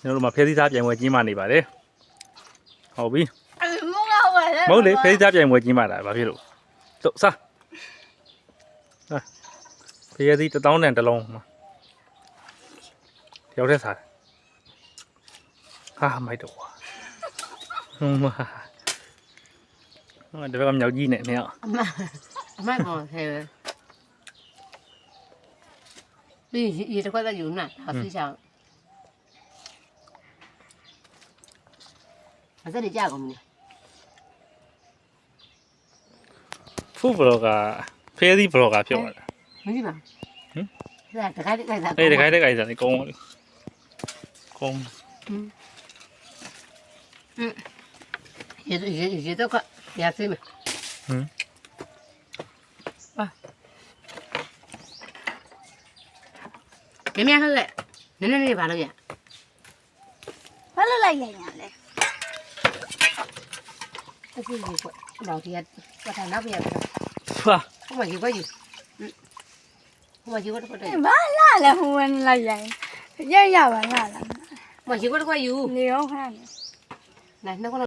ကျွန်တော်တို့မှာဖဲသီးစားပြိုင်ပွဲကြီးမှနေပါတယ်ဟုတ်ပြီ မဟုတ်ပါဘူး မဟုတ်လေဖဲသီးစားပြိုင်ပွဲကြီးမှတာဘာဖြစ်လို့တို့စားဖဲသီး1000တန်တစ်လုံးတယောက်တည်းစားဟာမိုက်တော့ကွာဒီဘက်ကမြောက်ကြီးနဲ့နေရ အမပေါ်ထဲပြီးရေတစ်ခွက်သက်ယူနာဒါသိချောင်းအဲ့ဒါကြာကုန်ပြီ ဖူးဘလော့ကဖဲသီးဘလော့ကဖြစ်သွားတာ မကြည့်ပါဒါတခါတည်းကြိုက်တာ အေးတခါတည်းကြိုက်စားနေကုန်းကုန်း ရေတော့ကရသေးမယ်မြင်ဟုတ်လေနည်းနည်းပါလို့ရ ဘာလို့လိုက်ရညာလဲ အခုရေကွတော့ဒီကပတ်ထားနောက်ပြရပါ ဟာ ဟိုမှာရေကွယူဟိုမှာရေကွတော့ ဘာလာလဲဟိုဝင်လိုက်ရရပါလာလား ဟိုမှာရေကွတော့ယူ နေရောခါနေ 来，那我。